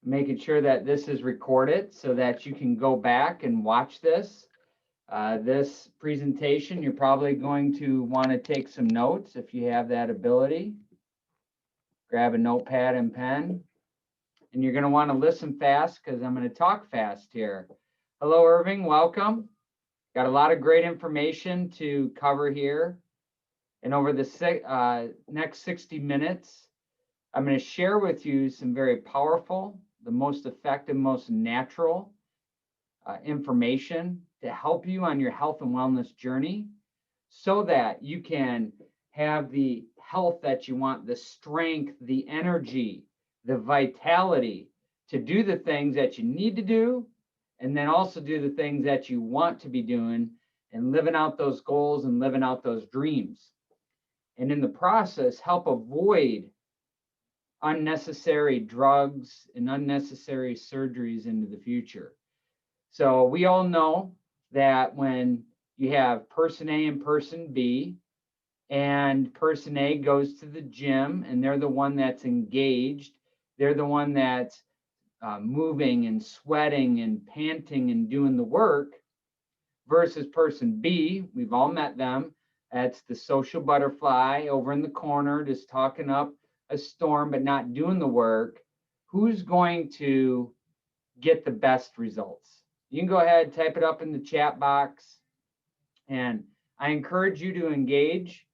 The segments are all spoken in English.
making sure that this is recorded so that you can go back and watch this. This presentation, you're probably going to want to take some notes if you have that ability. Grab a notepad and pen. And you're going to want to listen fast because I'm going to talk fast here. Hello, Irving. Welcome. Got a lot of great information to cover here. And over the next 60 minutes, I'm going to share with you some very powerful, the most effective, most natural information to help you on your health and wellness journey so that you can have the health that you want, the strength, the energy, the vitality to do the things that you need to do, and then also do the things that you want to be doing and living out those goals and living out those dreams. And in the process, help avoid unnecessary drugs and unnecessary surgeries into the future. So we all know that when you have person A and person B, and person A goes to the gym and they're the one that's engaged, they're the one that's moving and sweating and panting and doing the work, versus person B, we've all met them, that's the social butterfly over in the corner just talking up a storm but not doing the work. Who's going to get the best results? You can go ahead, type it up in the chat box, and I encourage you to engage.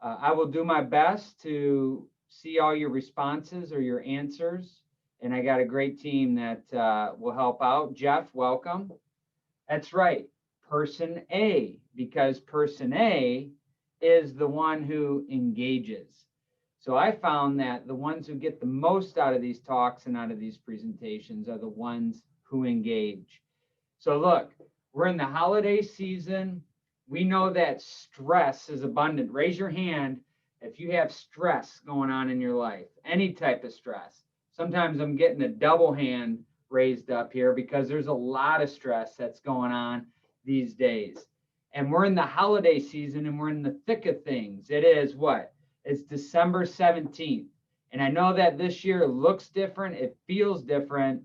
I will do my best to see all your responses or your answers, and I got a great team that will help out. Jeff, welcome. That's right, person A, because person A is the one who engages. So I found that the ones who get the most out of these talks and out of these presentations are the ones who engage. So look, we're in the holiday season. We know that stress is abundant. Raise your hand if you have stress going on in your life, any type of stress. Sometimes I'm getting a double hand raised up here because there's a lot of stress that's going on these days. And we're in the holiday season and we're in the thick of things. It is what? It's December 17th. And I know that this year looks different. It feels different.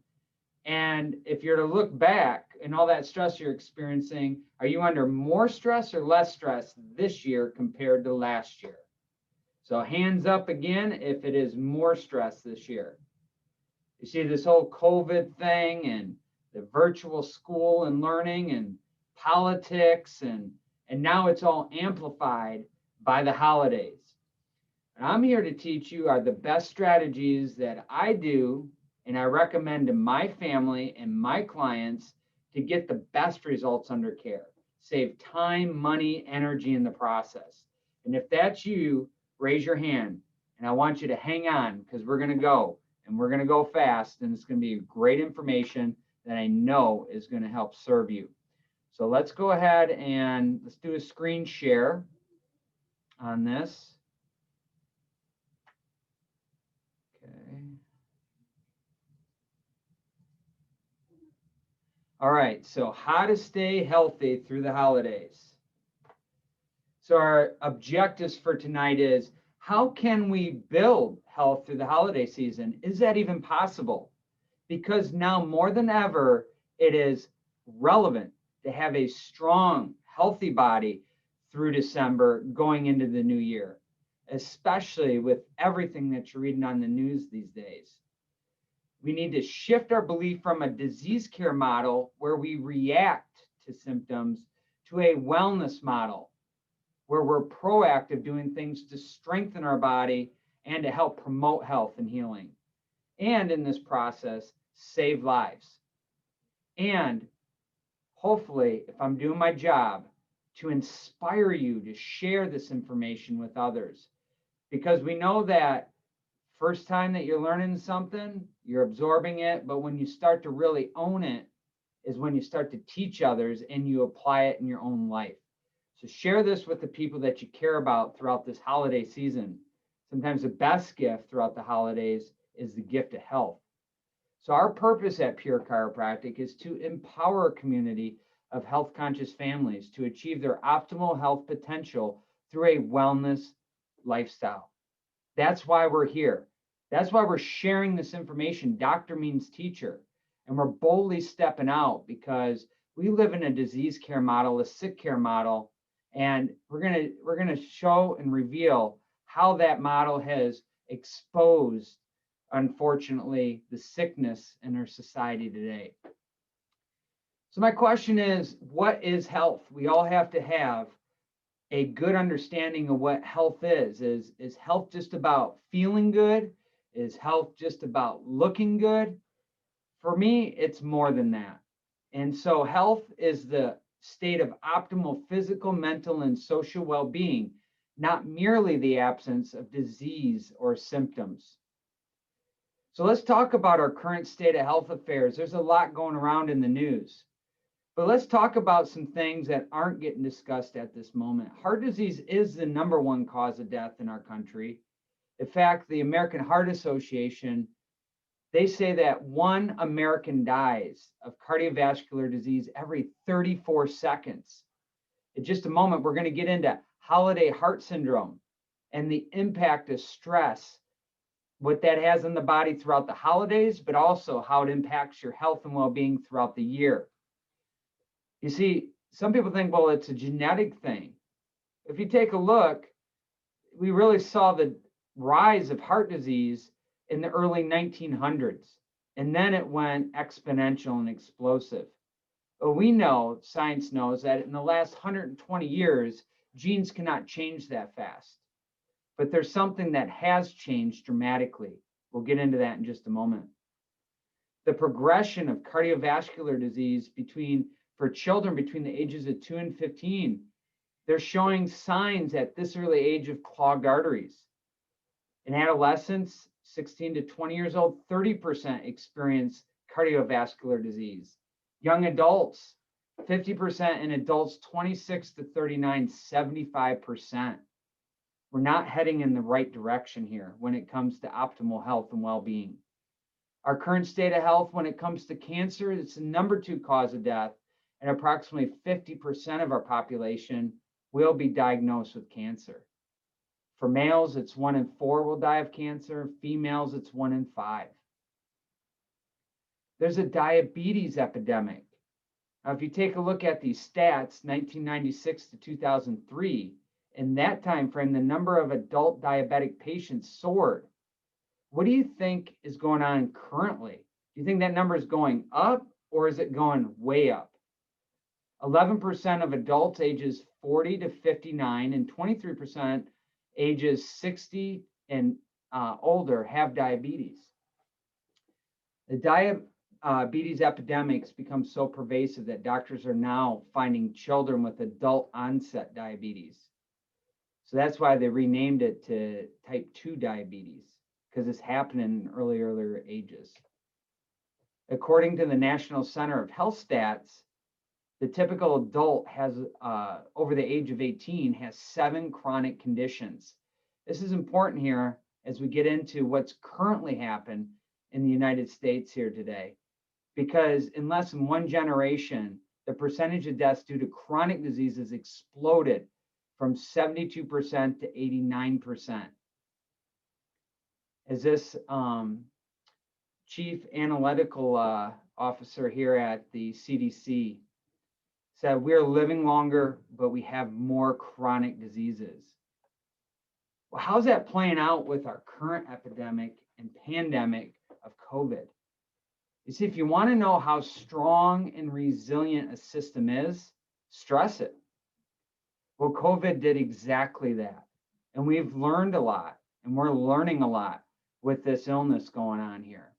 And if you're to look back and all that stress you're experiencing, are you under more stress or less stress this year compared to last year? So hands up again if it is more stress this year. You see this whole COVID thing and the virtual school and learning and politics, and now it's all amplified by the holidays. And I'm here to teach you are the best strategies that I do and I recommend to my family and my clients to get the best results under care. Save time, money, energy in the process. And if that's you, raise your hand. And I want you to hang on because we're going to go. And we're going to go fast. And it's going to be great information that I know is going to help serve you. So let's go ahead and let's do a screen share on this. Okay. All right, so how to stay healthy through the holidays. So our objectives for tonight is, how can we build health through the holiday season? Is that even possible? Because now more than ever, it is relevant to have a strong, healthy body through December going into the new year, especially with everything that you're reading on the news these days. We need to shift our belief from a disease care model where we react to symptoms to a wellness model where we're proactive, doing things to strengthen our body and to help promote health and healing. And in this process, save lives. And hopefully, if I'm doing my job, to inspire you to share this information with others. Because we know that first time that you're learning something, you're absorbing it, but when you start to really own it is when you start to teach others and you apply it in your own life. So share this with the people that you care about throughout this holiday season. Sometimes the best gift throughout the holidays is the gift of health. So our purpose at Pure Chiropractic is to empower a community of health conscious families to achieve their optimal health potential through a wellness lifestyle. That's why we're here. That's why we're sharing this information. Doctor means teacher. And we're boldly stepping out because we live in a disease care model, a sick care model, and we're gonna show and reveal how that model has exposed, unfortunately, the sickness in our society today. So my question is, what is health? We all have to have a good understanding of what health is. Is health just about feeling good? Is health just about looking good? For me, it's more than that. And so health is the state of optimal physical, mental, and social well-being, not merely the absence of disease or symptoms. So let's talk about our current state of health affairs. There's a lot going around in the news. But let's talk about some things that aren't getting discussed at this moment. Heart disease is the #1 cause of death in our country. In fact, the American Heart Association, they say that 1 American dies of cardiovascular disease every 34 seconds. In just a moment, we're going to get into holiday heart syndrome and the impact of stress, what that has on the body throughout the holidays, but also how it impacts your health and well-being throughout the year. You see, some people think, well, it's a genetic thing. If you take a look, we really saw the rise of heart disease in the early 1900s, and then it went exponential and explosive. But we know, science knows, that in the last 120 years, genes cannot change that fast. But there's something that has changed dramatically. We'll get into that in just a moment. The progression of cardiovascular disease for children between the ages of 2 and 15, they're showing signs at this early age of clogged arteries. In adolescents, 16 to 20 years old, 30% experience cardiovascular disease. Young adults, 50%, in adults 26 to 39, 75%. We're not heading in the right direction here when it comes to optimal health and well-being. Our current state of health when it comes to cancer, it's the #2 cause of death, and approximately 50% of our population will be diagnosed with cancer. For males, it's 1 in 4 will die of cancer. Females, it's 1 in 5. There's a diabetes epidemic. Now, if you take a look at these stats, 1996 to 2003, in that time frame, the number of adult diabetic patients soared. What do you think is going on currently? Do you think that number is going up or is it going way up? 11% of adults ages 40 to 59 and 23% ages 60 and older have diabetes. The diabetes epidemic's become so pervasive that doctors are now finding children with adult onset diabetes. So that's why they renamed it to type 2 diabetes, because it's happening in earlier ages. According to the National Center of Health Stats, the typical adult has, over the age of 18, has 7 chronic conditions. This is important here as we get into what's currently happened in the United States here today, because in less than 1 generation, the percentage of deaths due to chronic diseases exploded from 72% to 89%. As this chief analytical officer here at the CDC said, we're living longer, but we have more chronic diseases. Well, how's that playing out with our current epidemic and pandemic of COVID? You see, if you want to know how strong and resilient a system is, stress it. Well, COVID did exactly that. And we've learned a lot, and we're learning a lot with this illness going on here.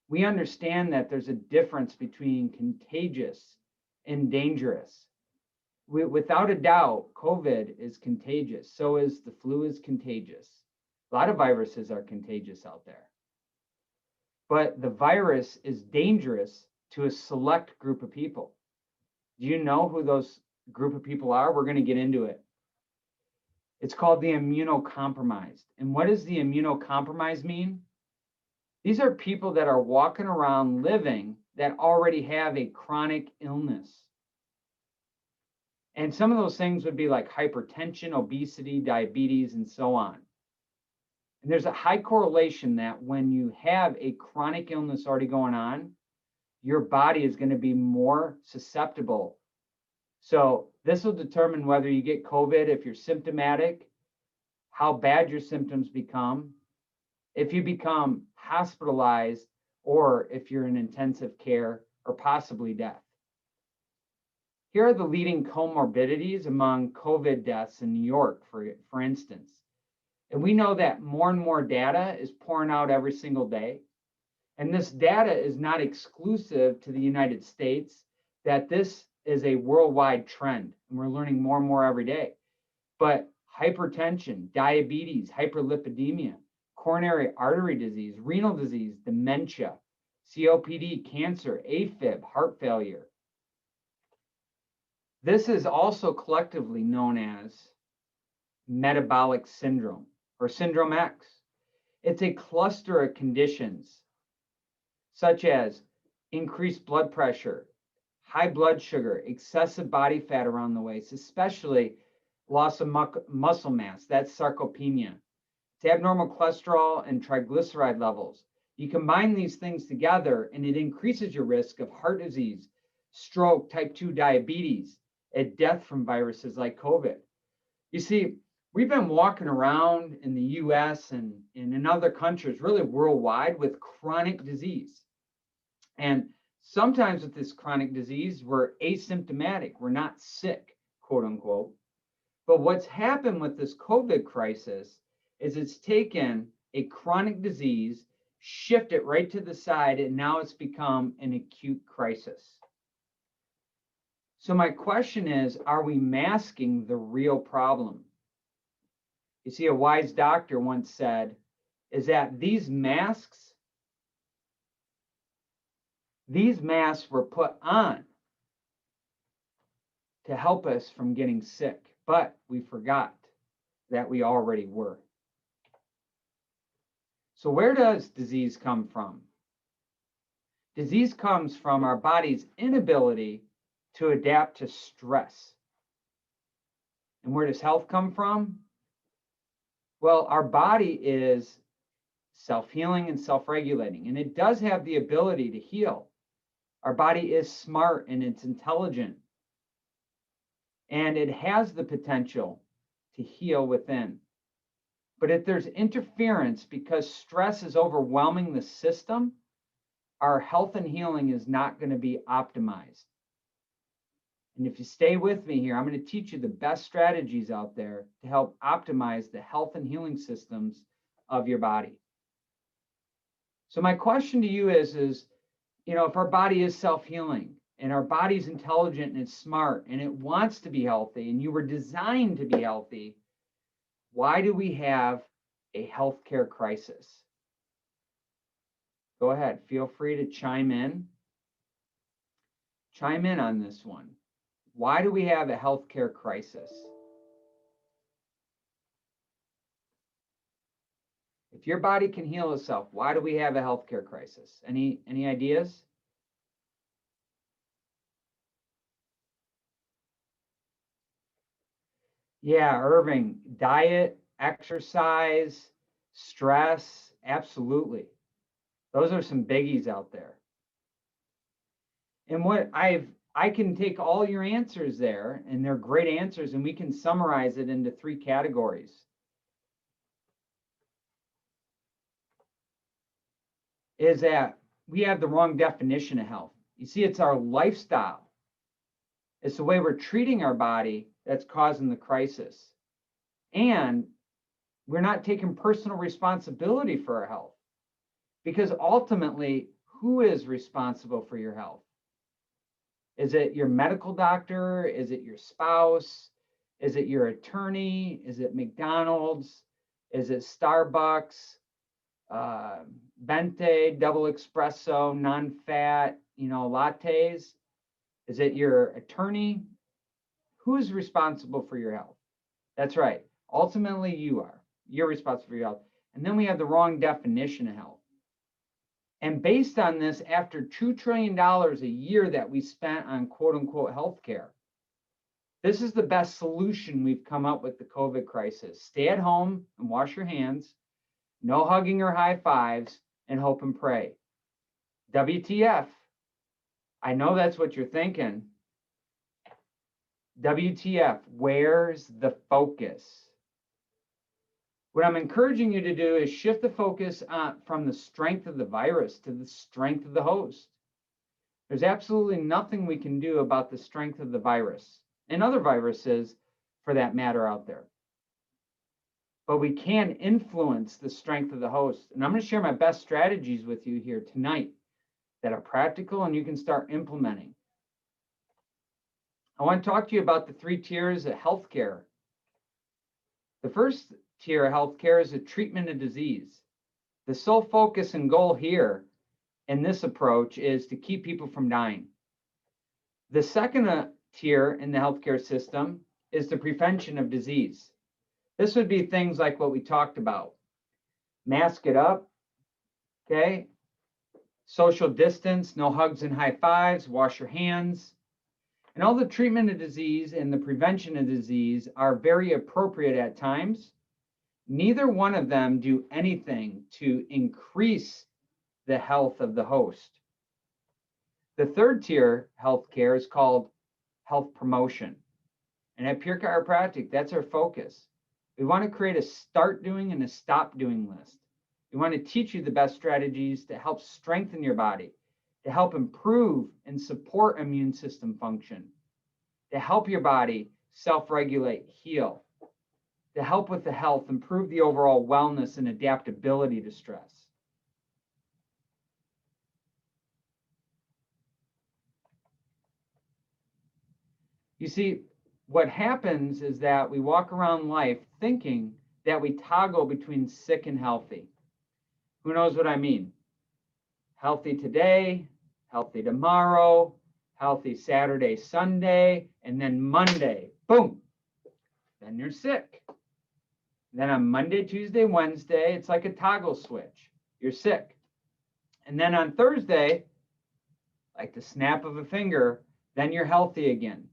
We understand that there's a difference between contagious and dangerous. Without a doubt, COVID is contagious. So is the flu is contagious. A lot of viruses are contagious out there. But the virus is dangerous to a select group of people. Do you know who those group of people are? We're going to get into it. It's called the immunocompromised. And what does the immunocompromised mean? These are people that are walking around living that already have a chronic illness. And some of those things would be like hypertension, obesity, diabetes, and so on. And there's a high correlation that when you have a chronic illness already going on, your body is going to be more susceptible. So this will determine whether you get COVID, if you're symptomatic, how bad your symptoms become, if you become hospitalized, or if you're in intensive care or possibly death. Here are the leading comorbidities among COVID deaths in New York, for instance. And we know that more and more data is pouring out every single day. And this data is not exclusive to the United States, that this is a worldwide trend. And we're learning more and more every day. But hypertension, diabetes, hyperlipidemia, coronary artery disease, renal disease, dementia, COPD, cancer, AFib, heart failure. This is also collectively known as metabolic syndrome or syndrome X. It's a cluster of conditions such as increased blood pressure, high blood sugar, excessive body fat around the waist, especially loss of muscle mass, that's sarcopenia. It's abnormal cholesterol and triglyceride levels. You combine these things together and it increases your risk of heart disease, stroke, type 2 diabetes, and death from viruses like COVID. You see, we've been walking around in the US and in other countries, really worldwide, with chronic disease. And sometimes with this chronic disease, we're asymptomatic, we're not sick, quote unquote. But what's happened with this COVID crisis is it's taken a chronic disease, shift it right to the side, and now it's become an acute crisis. So my question is, are we masking the real problem? You see, a wise doctor once said, is that these masks were put on to help us from getting sick, but we forgot that we already were. So where does disease come from? Disease comes from our body's inability to adapt to stress. And where does health come from? Well, our body is self-healing and self-regulating, and it does have the ability to heal. Our body is smart and it's intelligent, and it has the potential to heal within. But if there's interference because stress is overwhelming the system, our health and healing is not going to be optimized. And if you stay with me here, I'm going to teach you the best strategies out there to help optimize the health and healing systems of your body. So my question to you is, if our body is self-healing and our body's intelligent and it's smart and it wants to be healthy and you were designed to be healthy, why do we have a healthcare crisis? Go ahead, feel free to chime in. Chime in on this one. Why do we have a healthcare crisis? If your body can heal itself, why do we have a healthcare crisis? Any ideas? Yeah, Irving, diet, exercise, stress, absolutely. Those are some biggies out there. And what I can take all your answers there, and they're great answers, and we can summarize it into 3 categories. Is that we have the wrong definition of health. You see, it's our lifestyle. It's the way we're treating our body that's causing the crisis. And we're not taking personal responsibility for our health. Because ultimately, who is responsible for your health? Is it your medical doctor? Is it your spouse? Is it your attorney? Is it McDonald's? Is it Starbucks? Venti, double espresso, non-fat, lattes? Is it your attorney? Who is responsible for your health? That's right. Ultimately, you are. You're responsible for your health. And then we have the wrong definition of health. And based on this, after $2 trillion a year that we spent on quote unquote healthcare, this is the best solution we've come up with the COVID crisis. Stay at home and wash your hands. no hugging or high fives, and hope and pray. WTF? I know that's what you're thinking. WTF? Where's the focus? What I'm encouraging you to do is shift the focus from the strength of the virus to the strength of the host. There's absolutely nothing we can do about the strength of the virus and other viruses for that matter out there. But we can influence the strength of the host. And I'm going to share my best strategies with you here tonight that are practical and you can start implementing. I want to talk to you about the 3 tiers of healthcare. The first tier of healthcare is the treatment of disease. The sole focus and goal here in this approach is to keep people from dying. The second tier in the healthcare system is the prevention of disease. This would be things like what we talked about. Mask it up, okay? Social distance, no hugs and high fives, wash your hands. And all the treatment of disease and the prevention of disease are very appropriate at times. Neither one of them do anything to increase the health of the host. The third tier healthcare is called health promotion. And at Pure Chiropractic, that's our focus. We want to create a start doing and a stop doing list. We want to teach you the best strategies to help strengthen your body, to help improve and support immune system function, to help your body self-regulate, heal, to help with the health, improve the overall wellness and adaptability to stress. You see, what happens is that we walk around life thinking that we toggle between sick and healthy. Who knows what I mean? Healthy today, healthy tomorrow, healthy Saturday, Sunday, and then Monday, boom, then you're sick. Then on Monday, Tuesday, Wednesday, it's like a toggle switch. You're sick. And then on Thursday, like the snap of a finger, then you're healthy again.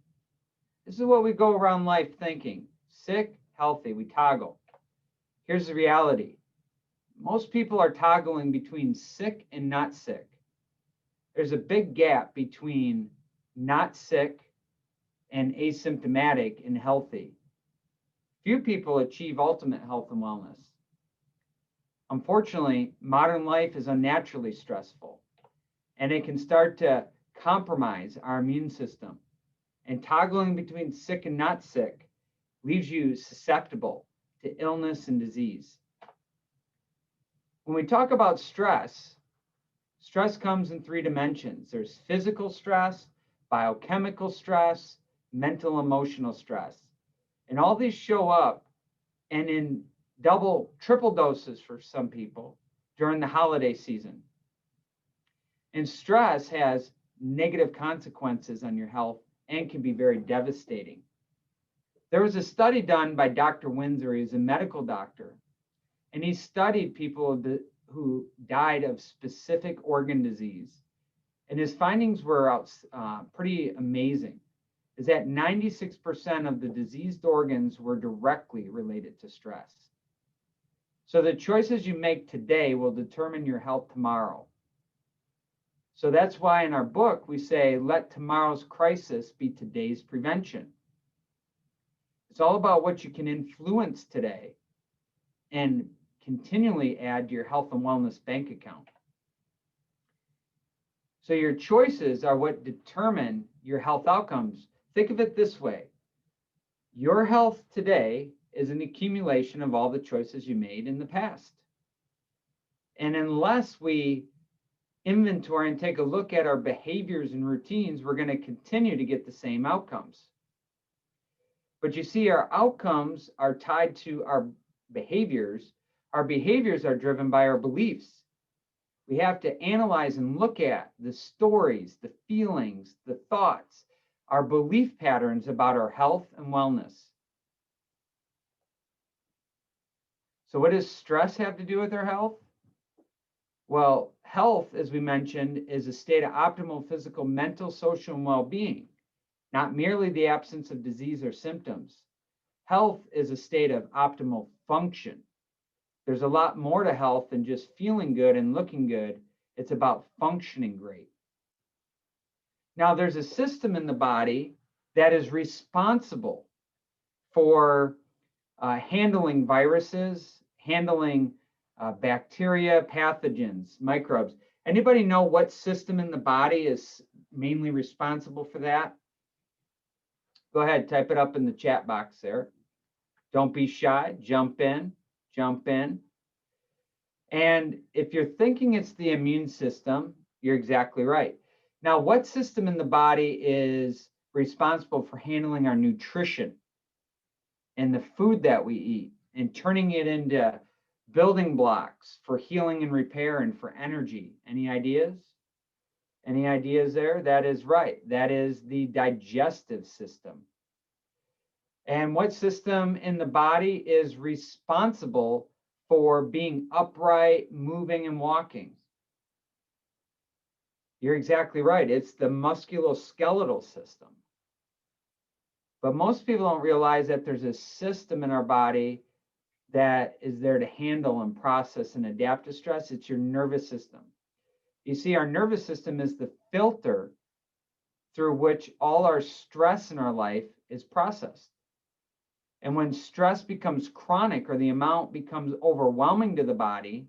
This is what we go around life thinking. Sick, healthy, we toggle. Here's the reality. Most people are toggling between sick and not sick. There's a big gap between not sick and asymptomatic and healthy. Few people achieve ultimate health and wellness. Unfortunately, modern life is unnaturally stressful, and it can start to compromise our immune system. And toggling between sick and not sick leaves you susceptible to illness and disease. When we talk about stress, stress comes in 3 dimensions. There's physical stress, biochemical stress, mental, emotional stress. And all these show up and in double, triple doses for some people during the holiday season. And stress has negative consequences on your health and can be very devastating. There was a study done by Dr. Windsor. He's a medical doctor, and he studied people who died of specific organ disease. And his findings were pretty amazing, is that 96% of the diseased organs were directly related to stress. So the choices you make today will determine your health tomorrow. So that's why in our book, we say, let tomorrow's crisis be today's prevention. It's all about what you can influence today and continually add to your health and wellness bank account. So your choices are what determine your health outcomes. Think of it this way. Your health today is an accumulation of all the choices you made in the past. And unless we inventory and take a look at our behaviors and routines, we're going to continue to get the same outcomes. But you see, our outcomes are tied to our behaviors. Our behaviors are driven by our beliefs. We have to analyze and look at the stories, the feelings, the thoughts, our belief patterns about our health and wellness. So what does stress have to do with our health? Well, health, as we mentioned, is a state of optimal physical, mental, social, and well-being, not merely the absence of disease or symptoms. Health is a state of optimal function. There's a lot more to health than just feeling good and looking good. It's about functioning great. Now, there's a system in the body that is responsible for handling viruses, handling bacteria, pathogens, microbes. Anybody know what system in the body is mainly responsible for that? Go ahead, type it up in the chat box there. Don't be shy, jump in, jump in. And if you're thinking it's the immune system, you're exactly right. Now, what system in the body is responsible for handling our nutrition and the food that we eat and turning it into building blocks for healing and repair and for energy? Any ideas? Any ideas there? That is right. That is the digestive system. And what system in the body is responsible for being upright, moving, and walking? You're exactly right. It's the musculoskeletal system. But most people don't realize that there's a system in our body that is there to handle and process and adapt to stress. It's your nervous system. You see, our nervous system is the filter through which all our stress in our life is processed. And when stress becomes chronic or the amount becomes overwhelming to the body,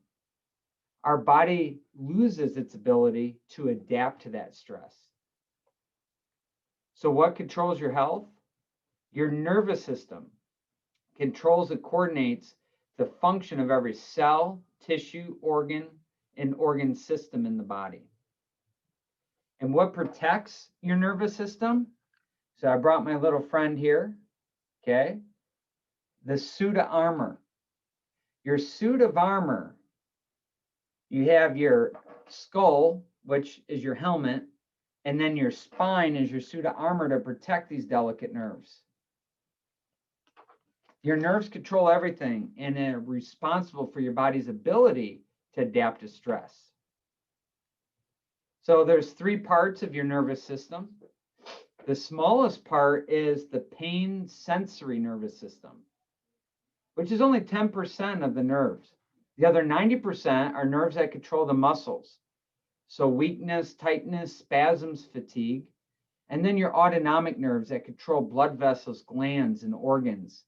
our body loses its ability to adapt to that stress. So what controls your health? Your nervous system controls and coordinates the function of every cell, tissue, organ, and organ system in the body. And what protects your nervous system? So I brought my little friend here, okay? The suit of armor. Your suit of armor, you have your skull, which is your helmet, and then your spine is your suit of armor to protect these delicate nerves. Your nerves control everything and are responsible for your body's ability to adapt to stress. So there's 3 parts of your nervous system. The smallest part is the pain sensory nervous system, which is only 10% of the nerves. The other 90% are nerves that control the muscles. So weakness, tightness, spasms, fatigue. And then your autonomic nerves that control blood vessels, glands, and organs.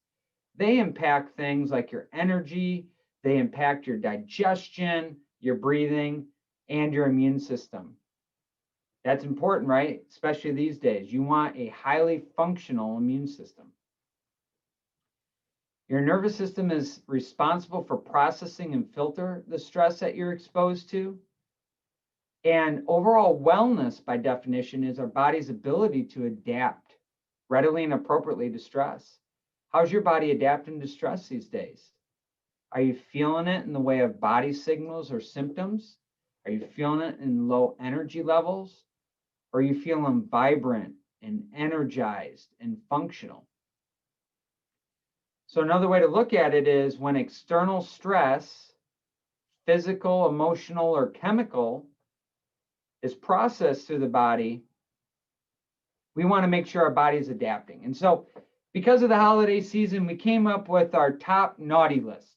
They impact things like your energy, they impact your digestion, your breathing, and your immune system. That's important, right? Especially these days. You want a highly functional immune system. Your nervous system is responsible for processing and filter the stress that you're exposed to. And overall wellness, by definition, is our body's ability to adapt readily and appropriately to stress. How's your body adapting to stress these days? Are you feeling it in the way of body signals or symptoms? Are you feeling it in low energy levels? Or are you feeling vibrant and energized and functional? So another way to look at it is when external stress, physical, emotional, or chemical, is processed through the body, we want to make sure our body is adapting. And so because of the holiday season, we came up with our top naughty list.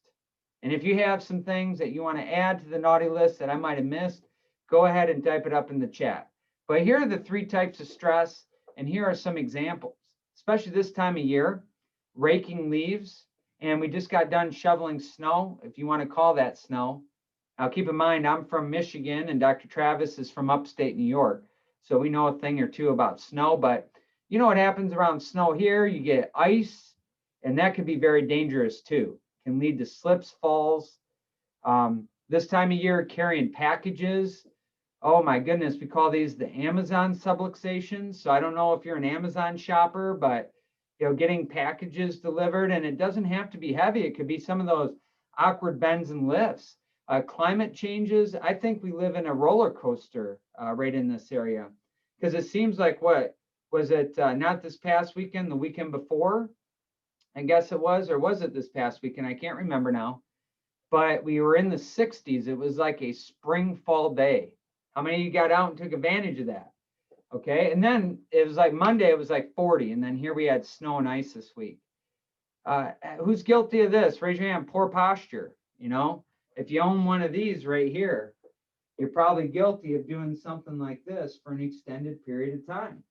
And if you have some things that you want to add to the naughty list that I might have missed, go ahead and type it up in the chat. But here are the 3 types of stress, and here are some examples, especially this time of year, raking leaves, and we just got done shoveling snow, if you want to call that snow. Now keep in mind, I'm from Michigan and Dr. Travis is from upstate New York. So we know a thing or two about snow, but you know what happens around snow here? You get ice, and that can be very dangerous too. It can lead to slips, falls. This time of year, carrying packages. Oh my goodness, we call these the Amazon subluxations. So I don't know if you're an Amazon shopper, but you know, getting packages delivered, and it doesn't have to be heavy. It could be some of those awkward bends and lifts. Climate changes. I think we live in a roller coaster right in this area, because it seems like what was it? Not this past weekend, the weekend before, I guess it was, or was it this past weekend? I can't remember now. But we were in the 60s. It was like a spring fall day. How many of you got out and took advantage of that? Okay, and then it was like Monday, it was like 40, and then here we had snow and ice this week. Who's guilty of this? Raise your hand. Poor posture. You know, if you own one of these right here, you're probably guilty of doing something like this for an extended period of time.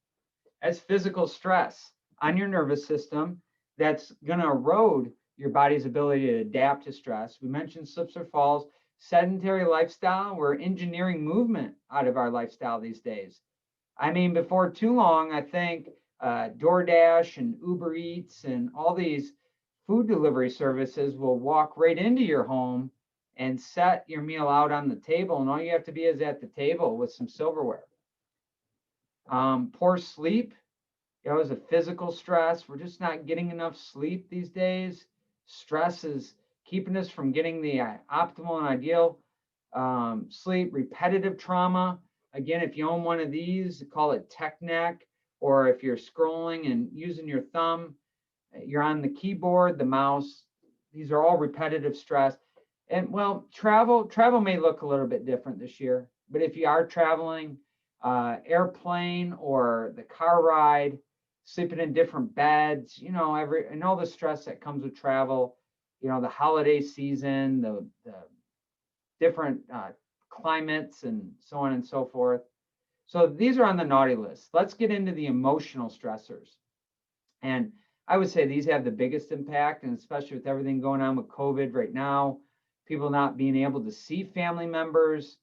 That's physical stress on your nervous system that's going to erode your body's ability to adapt to stress. We mentioned slips or falls, sedentary lifestyle. We're engineering movement out of our lifestyle these days. I mean, before too long, I think DoorDash and Uber Eats and all these food delivery services will walk right into your home and set your meal out on the table. And all you have to be is at the table with some silverware. Poor sleep, is a physical stress. We're just not getting enough sleep these days. Stress is keeping us from getting the optimal and ideal sleep. Repetitive trauma. Again, if you own one of these, call it tech neck, or if you're scrolling and using your thumb, you're on the keyboard, the mouse. These are all repetitive stress. And well, travel may look a little bit different this year, but if you are traveling, airplane or the car ride, sleeping in different beds, and all the stress that comes with travel, the holiday season, the different climates and so on and so forth. So these are on the naughty list. Let's get into the emotional stressors. And I would say these have the biggest impact, and especially with everything going on with COVID right now, people not being able to see family members,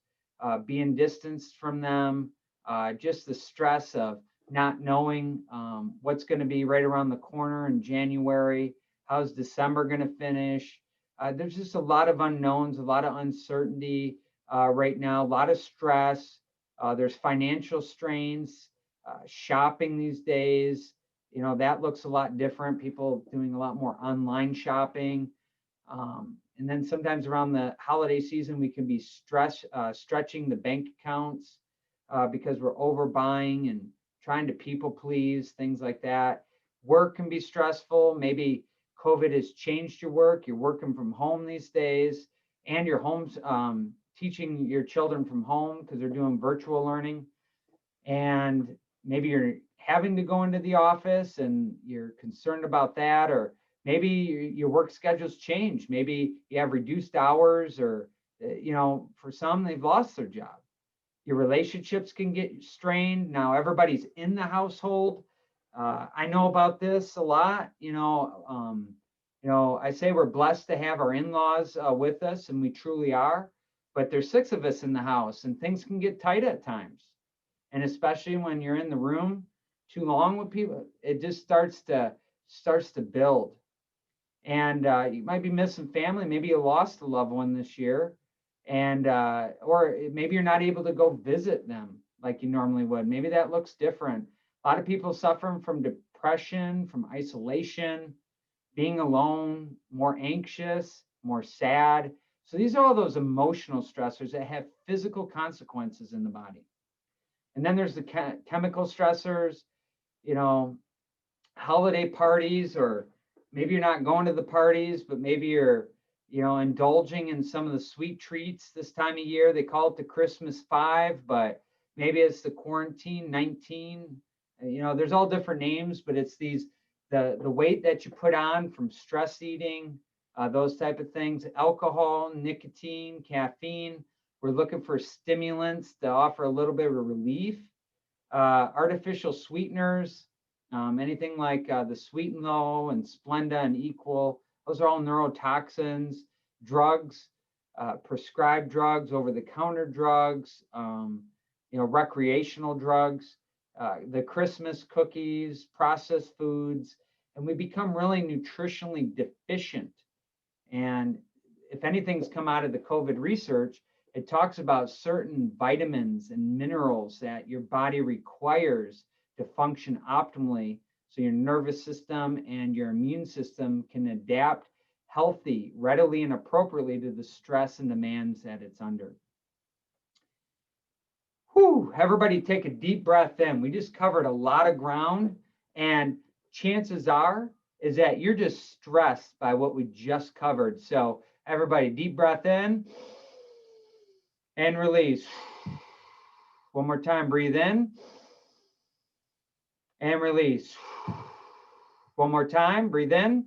being distanced from them, just the stress of not knowing what's going to be right around the corner in January. How's December going to finish? There's just a lot of unknowns, a lot of uncertainty right now, a lot of stress. There's financial strains, shopping these days. That looks a lot different. People doing a lot more online shopping. And then sometimes around the holiday season, we can be stretching the bank accounts because we're overbuying and trying to people please, things like that. Work can be stressful. Maybe COVID has changed your work. You're working from home these days, and your home's teaching your children from home because they're doing virtual learning. And maybe you're having to go into the office and you're concerned about that, or maybe your work schedules change. Maybe you have reduced hours, or for some, they've lost their job. Your relationships can get strained. Now everybody's in the household. I know about this a lot. I say we're blessed to have our in-laws with us, and we truly are. But there's 6 of us in the house, and things can get tight at times. And especially when you're in the room too long with people, it just starts to build. And you might be missing family. Maybe you lost a loved one this year, and or maybe you're not able to go visit them like you normally would. Maybe that looks different. A lot of people suffering from depression, from isolation, being alone, more anxious, more sad. So these are all those emotional stressors that have physical consequences in the body. And then there's the chemical stressors, holiday parties, or maybe you're not going to the parties, but maybe you're, indulging in some of the sweet treats this time of year. They call it the Christmas 5, but maybe it's the quarantine 19. There's all different names, but it's the weight that you put on from stress eating, those type of things, alcohol, nicotine, caffeine. We're looking for stimulants to offer a little bit of relief. Artificial sweeteners, anything like the Sweet and Low and Splenda and Equal. Those are all neurotoxins. Drugs, prescribed drugs, over-the-counter drugs, recreational drugs, the Christmas cookies, processed foods, and we become really nutritionally deficient. And if anything's come out of the COVID research, it talks about certain vitamins and minerals that your body requires to function optimally, so your nervous system and your immune system can adapt healthy, readily and appropriately to the stress and demands that it's under. Whew, everybody take a deep breath in. We just covered a lot of ground, and chances are is that you're just stressed by what we just covered. So everybody, deep breath in and release. One more time, breathe in and release. One more time, breathe in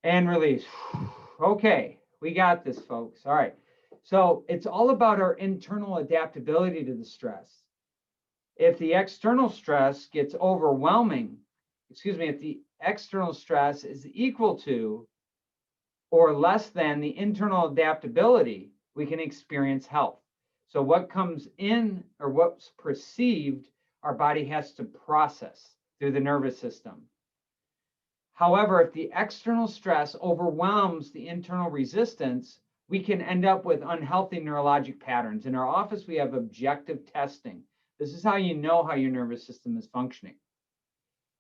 and release. Okay, we got this, folks. All right. So it's all about our internal adaptability to the stress. If the external stress gets overwhelming, if the external stress is equal to or less than the internal adaptability, we can experience health. So what comes in or what's perceived, our body has to process through the nervous system. However, if the external stress overwhelms the internal resistance, we can end up with unhealthy neurologic patterns. In our office, we have objective testing. This is how you know how your nervous system is functioning.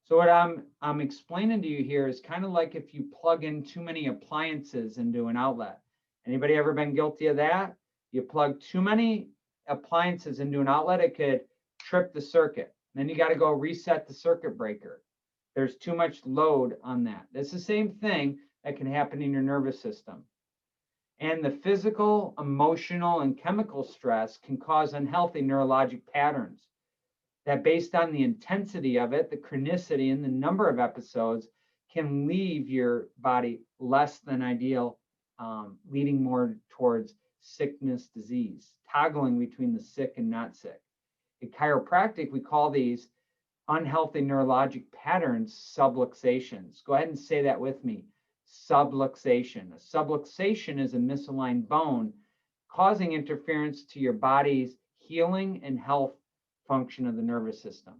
So what I'm explaining to you here is kind of like if you plug in too many appliances into an outlet. Anybody ever been guilty of that? You plug too many appliances into an outlet, it could trip the circuit. Then you got to go reset the circuit breaker. There's too much load on that. It's the same thing that can happen in your nervous system. And the physical, emotional, and chemical stress can cause unhealthy neurologic patterns that, based on the intensity of it, the chronicity, and the number of episodes, can leave your body less than ideal, leading more towards sickness, disease, toggling between the sick and not sick. In chiropractic, we call these unhealthy neurologic patterns subluxations. Go ahead and say that with me. Subluxation. A subluxation is a misaligned bone causing interference to your body's healing and health function of the nervous system.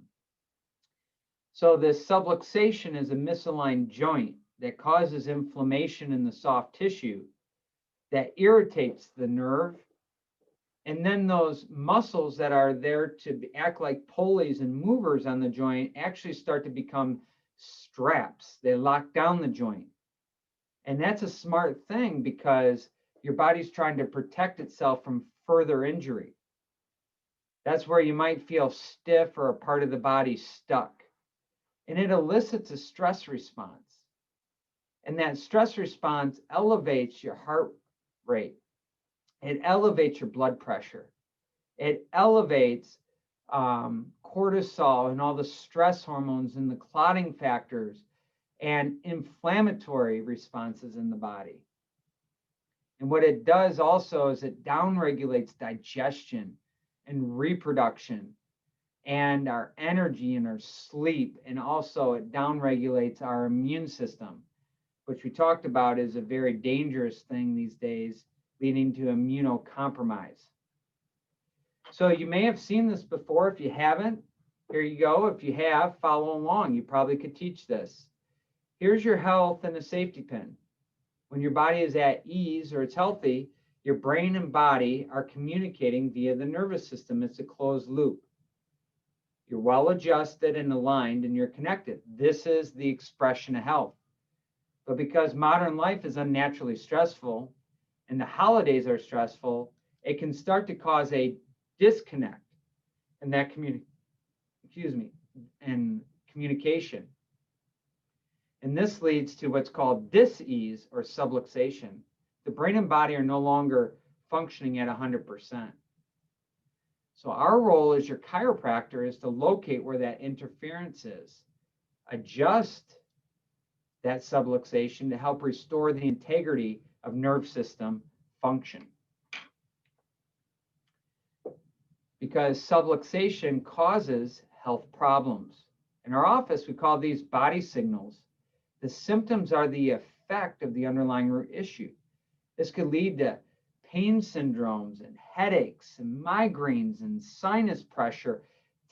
So this subluxation is a misaligned joint that causes inflammation in the soft tissue that irritates the nerve. And then those muscles that are there to act like pulleys and movers on the joint actually start to become straps. They lock down the joint. And that's a smart thing because your body's trying to protect itself from further injury. That's where you might feel stiff or a part of the body stuck. And it elicits a stress response. And that stress response elevates your heart rate. It elevates your blood pressure. It elevates cortisol and all the stress hormones and the clotting factors and inflammatory responses in the body. And what it does also is it downregulates digestion and reproduction and our energy and our sleep. And also it downregulates our immune system, which we talked about is a very dangerous thing these days, leading to immunocompromise. So you may have seen this before. If you haven't, here you go. If you have, follow along. You probably could teach this. Here's your health and a safety pin. When your body is at ease or it's healthy, your brain and body are communicating via the nervous system. It's a closed loop. You're well adjusted and aligned and you're connected. This is the expression of health. But because modern life is unnaturally stressful and the holidays are stressful, it can start to cause a disconnect in that communication. And this leads to what's called dis-ease or subluxation. The brain and body are no longer functioning at 100%. So our role as your chiropractor is to locate where that interference is, adjust that subluxation to help restore the integrity of nerve system function. Because subluxation causes health problems. In our office, we call these body signals. The symptoms are the effect of the underlying root issue. This could lead to pain syndromes and headaches and migraines and sinus pressure,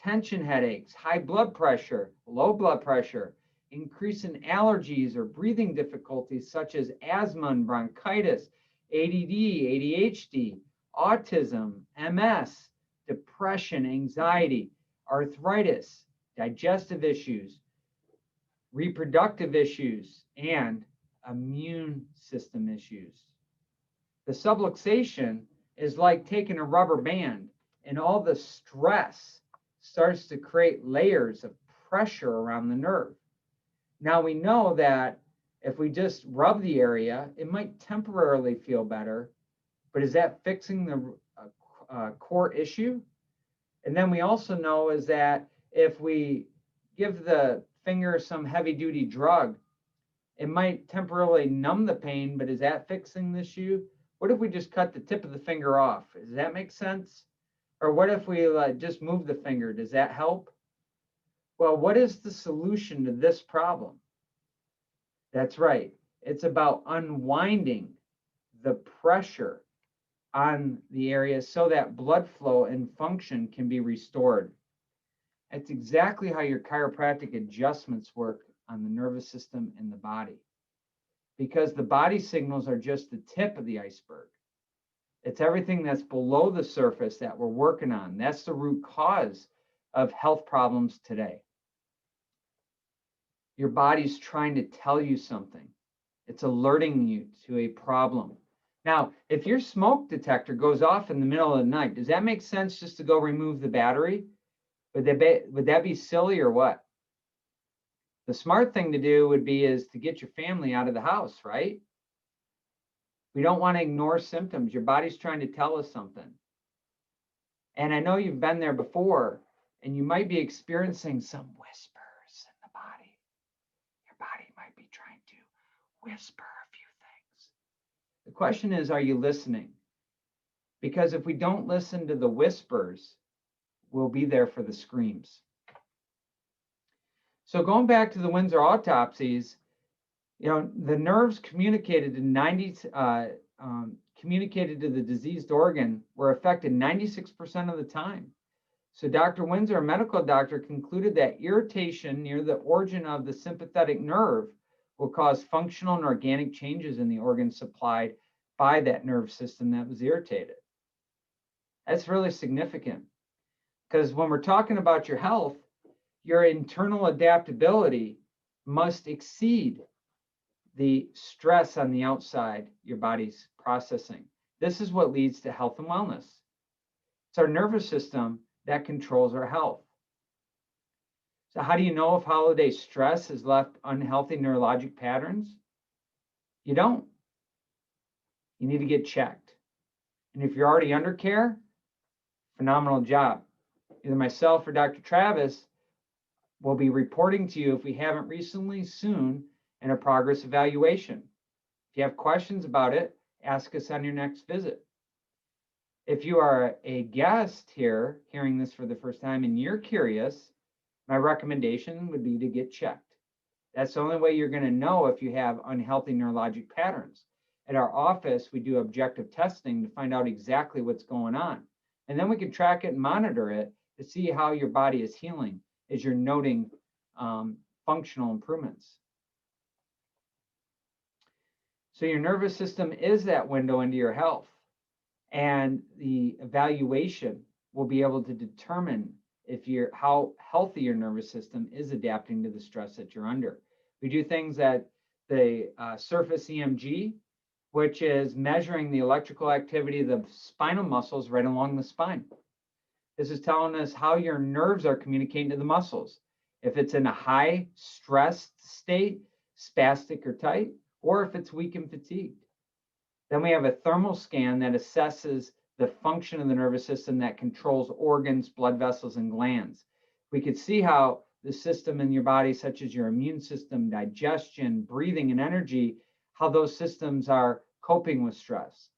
tension headaches, high blood pressure, low blood pressure, increase in allergies or breathing difficulties such as asthma and bronchitis, ADD, ADHD, autism, MS, depression, anxiety, arthritis, digestive issues, reproductive issues, and immune system issues. The subluxation is like taking a rubber band and all the stress starts to create layers of pressure around the nerve. Now we know that if we just rub the area, it might temporarily feel better, but is that fixing the core issue? And then we also know is that if we give the finger some heavy duty drug It might temporarily numb the pain, but is that fixing the issue? What if we just cut the tip of the finger off? Does that make sense? Or what if we just move the finger? Does that help? Well, what is the solution to this problem? That's right. It's about unwinding the pressure on the area so that blood flow and function can be restored. That's exactly how your chiropractic adjustments work on the nervous system and the body. Because the body signals are just the tip of the iceberg. It's everything that's below the surface that we're working on. That's the root cause of health problems today. Your body's trying to tell you something. It's alerting you to a problem. Now, if your smoke detector goes off in the middle of the night, does that make sense just to go remove the battery? Would that be silly or what? The smart thing to do would be is to get your family out of the house, right? We don't want to ignore symptoms. Your body's trying to tell us something. And I know you've been there before, and you might be experiencing some whispers in the body. Your body might be trying to whisper a few things. The question is, are you listening? Because if we don't listen to the whispers, we'll be there for the screams. So going back to the Windsor autopsies, the nerves communicated to the diseased organ were affected 96% of the time. So Dr. Windsor, a medical doctor, concluded that irritation near the origin of the sympathetic nerve will cause functional and organic changes in the organ supplied by that nerve system that was irritated. That's really significant because when we're talking about your health, your internal adaptability must exceed the stress on the outside your body's processing. This is what leads to health and wellness. It's our nervous system that controls our health. So how do you know if holiday stress has left unhealthy neurologic patterns? You don't. You need to get checked. And if you're already under care, phenomenal job. Either myself or Dr. Travis will be reporting to you if we haven't recently, soon, in a progress evaluation. If you have questions about it, ask us on your next visit. If you are a guest here hearing this for the first time and you're curious, my recommendation would be to get checked. That's the only way you're going to know if you have unhealthy neurologic patterns. At our office, we do objective testing to find out exactly what's going on. And then we can track it and monitor it to see how your body is healing as you're noting functional improvements. So your nervous system is that window into your health, and the evaluation will be able to determine how healthy your nervous system is adapting to the stress that you're under. We do things at the surface EMG, which is measuring the electrical activity of the spinal muscles right along the spine. This is telling us how your nerves are communicating to the muscles. If it's in a high stressed state, spastic or tight, or if it's weak and fatigued. Then we have a thermal scan that assesses the function of the nervous system that controls organs, blood vessels, and glands. We could see how the system in your body, such as your immune system, digestion, breathing, and energy, how those systems are coping with stress.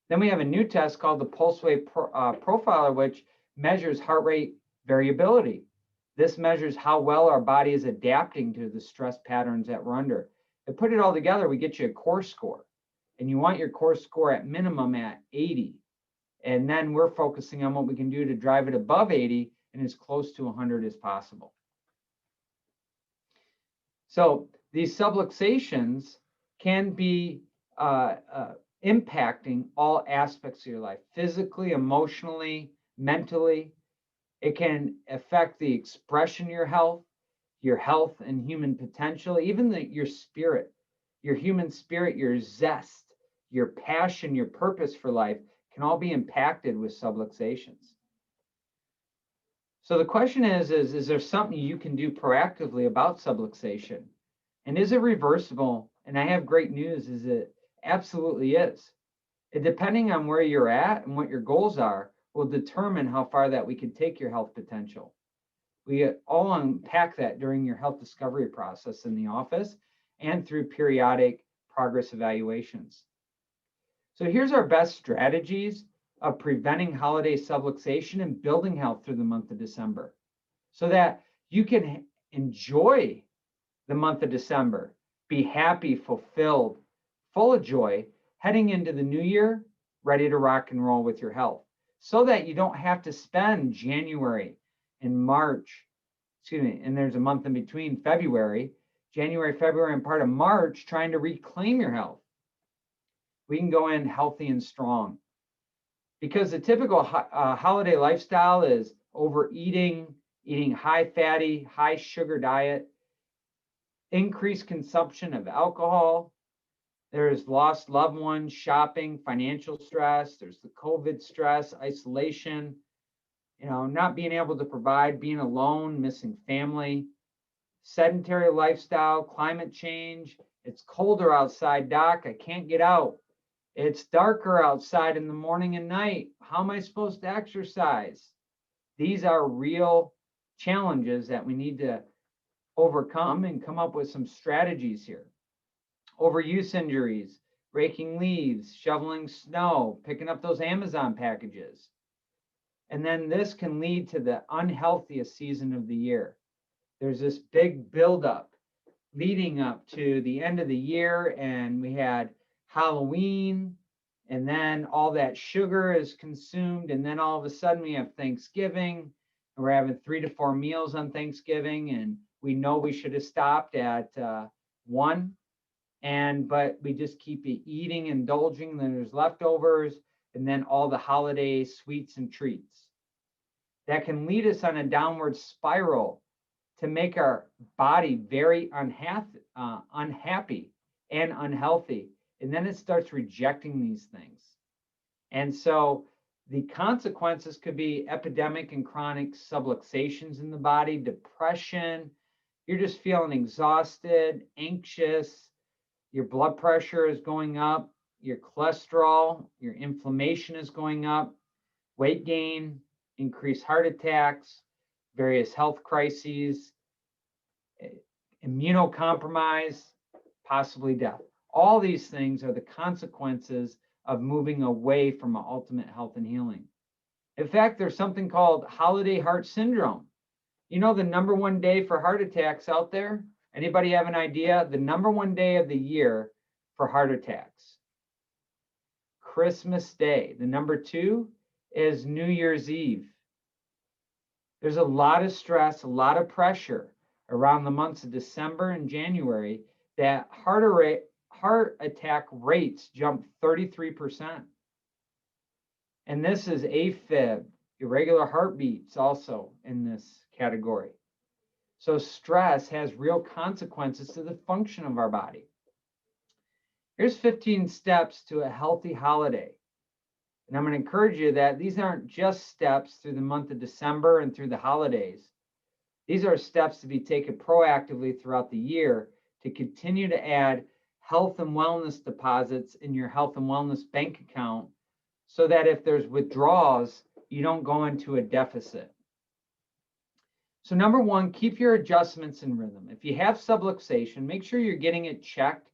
Then we have a new test called the pulse wave profiler, which measures heart rate variability. This measures how well our body is adapting to the stress patterns that we're under. To put it all together, we get you a core score. And you want your core score at minimum at 80. And then we're focusing on what we can do to drive it above 80 and as close to 100 as possible. So these subluxations can be impacting all aspects of your life, physically, emotionally, mentally. It can affect the expression of your health and human potential, even your spirit, your human spirit, your zest, your passion, your purpose for life can all be impacted with subluxations. So the question is there something you can do proactively about subluxation? And is it reversible? And I have great news, is it absolutely is. And depending on where you're at and what your goals are, will determine how far that we can take your health potential. We all unpack that during your health discovery process in the office. and through periodic progress evaluations. So here's our best strategies of preventing holiday subluxation and building health through the month of December so that you can enjoy the month of December, be happy, fulfilled, full of joy, heading into the new year, ready to rock and roll with your health, so that you don't have to spend January and March, and there's a month in between, January, February, and part of March trying to reclaim your health. We can go in healthy and strong. Because the typical holiday lifestyle is overeating, eating high fatty, high sugar diet, increased consumption of alcohol. There's lost loved ones, shopping, financial stress. There's the COVID stress, isolation, not being able to provide, being alone, missing family, sedentary lifestyle, climate change. It's colder outside, Doc. I can't get out. It's darker outside in the morning and night. How am I supposed to exercise? These are real challenges that we need to overcome and come up with some strategies here. Overuse injuries, raking leaves, shoveling snow, picking up those Amazon packages. And then this can lead to the unhealthiest season of the year. There's this big buildup leading up to the end of the year, and we had Halloween, and then all that sugar is consumed, and then all of a sudden we have Thanksgiving, and we're having 3 to 4 meals on Thanksgiving, and we know we should have stopped at 1, but we just keep eating, indulging, then there's leftovers, and then all the holiday sweets and treats. That can lead us on a downward spiral to make our body very unhappy and unhealthy. And then it starts rejecting these things. And so the consequences could be epidemic and chronic subluxations in the body, depression. You're just feeling exhausted, anxious. Your blood pressure is going up. Your cholesterol, your inflammation is going up. Weight gain, increased heart attacks, various health crises, immunocompromise, possibly death. All these things are the consequences of moving away from ultimate health and healing. In fact, there's something called holiday heart syndrome. You know the number one day for heart attacks out there? Anybody have an idea? The number one day of the year for heart attacks? Christmas Day. The number 2 is New Year's Eve. There's a lot of stress, a lot of pressure around the months of December and January that heart attack rates jump 33%. And this is AFib, irregular heartbeats, also in this category. So stress has real consequences to the function of our body. Here's 15 steps to a healthy holiday. And I'm going to encourage you that these aren't just steps through the month of December and through the holidays. These are steps to be taken proactively throughout the year to continue to add health and wellness deposits in your health and wellness bank account so that if there's withdrawals, you don't go into a deficit. So number 1, keep your adjustments in rhythm. If you have subluxation, make sure you're getting it checked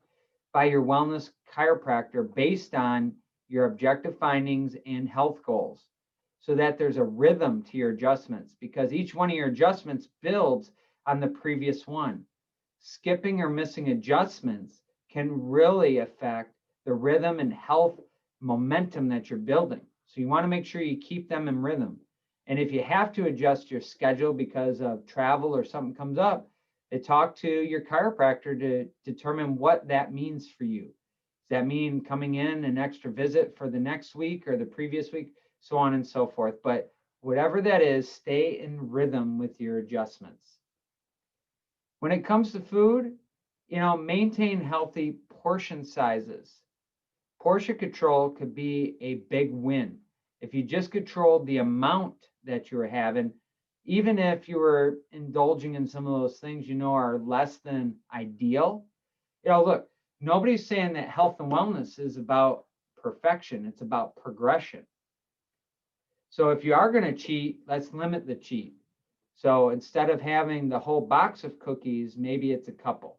by your wellness chiropractor based on your objective findings and health goals so that there's a rhythm to your adjustments, because each one of your adjustments builds on the previous one. Skipping or missing adjustments can really affect the rhythm and health momentum that you're building. So you want to make sure you keep them in rhythm. And if you have to adjust your schedule because of travel or something comes up, talk to your chiropractor to determine what that means for you. Does that mean coming in an extra visit for the next week or the previous week, so on and so forth? But whatever that is, stay in rhythm with your adjustments. When it comes to food, maintain healthy portion sizes. Portion control could be a big win. If you just controlled the amount that you were having, even if you were indulging in some of those things are less than ideal. Look, nobody's saying that health and wellness is about perfection. It's about progression. So if you are going to cheat, let's limit the cheat. So instead of having the whole box of cookies, maybe it's a couple.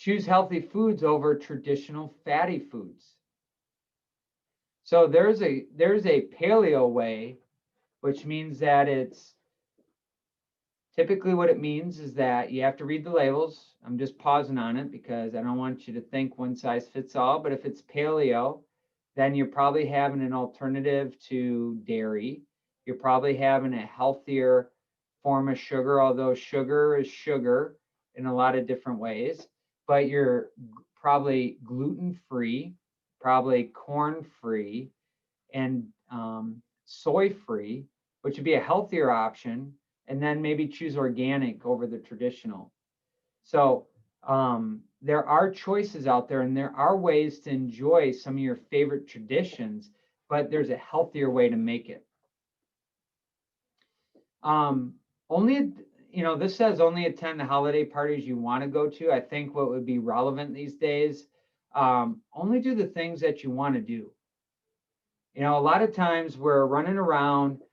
Choose healthy foods over traditional fatty foods. So there's a paleo way, which means that it's typically what it means is that you have to read the labels. I'm just pausing on it because I don't want you to think one size fits all. But if it's paleo, then you're probably having an alternative to dairy. You're probably having a healthier form of sugar, although sugar is sugar in a lot of different ways. But you're probably gluten-free, probably corn-free, and soy-free, which would be a healthier option, and then maybe choose organic over the traditional. So there are choices out there, and there are ways to enjoy some of your favorite traditions, but there's a healthier way to make it. Only, this says only attend the holiday parties you want to go to. I think what would be relevant these days, only do the things that you want to do. A lot of times we're running around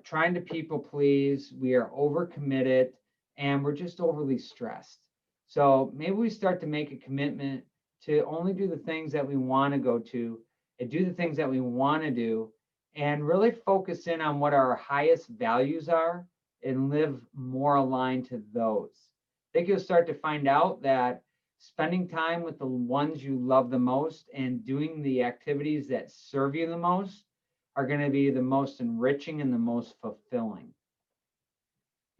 trying to people please. We are overcommitted and we're just overly stressed. So maybe we start to make a commitment to only do the things that we want to go to and do the things that we want to do and really focus in on what our highest values are and live more aligned to those. I think you'll start to find out that spending time with the ones you love the most and doing the activities that serve you the most are going to be the most enriching and the most fulfilling.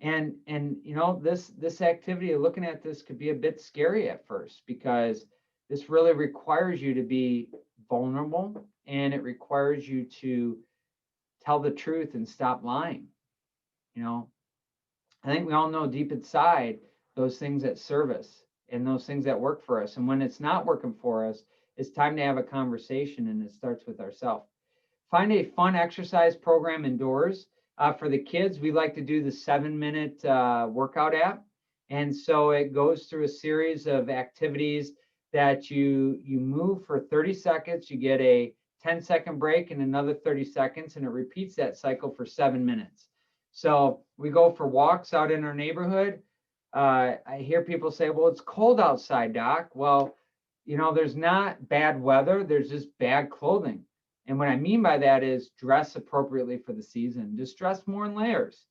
And this activity, looking at this, could be a bit scary at first because this really requires you to be vulnerable and it requires you to tell the truth and stop lying. I think we all know deep inside those things that serve us and those things that work for us. And when it's not working for us, it's time to have a conversation, and it starts with ourselves. Find a fun exercise program indoors. For the kids, we like to do the 7-minute workout app. And so it goes through a series of activities that you move for 30 seconds, you get a 10-second break and another 30 seconds, and it repeats that cycle for 7 minutes. So we go for walks out in our neighborhood. I hear people say, well, it's cold outside, Doc. Well, there's not bad weather, there's just bad clothing. And what I mean by that is dress appropriately for the season. Just dress more in layers.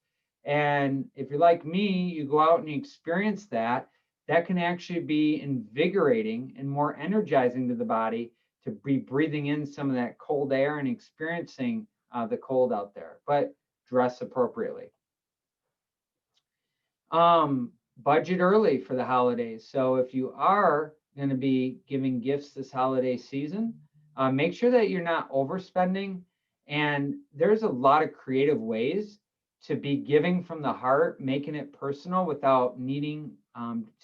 And if you're like me, you go out and you experience that. That can actually be invigorating and more energizing to the body to be breathing in some of that cold air and experiencing the cold out there. But dress appropriately. Budget early for the holidays. So if you are going to be giving gifts this holiday season, make sure that you're not overspending. And there's a lot of creative ways to be giving from the heart, making it personal without needing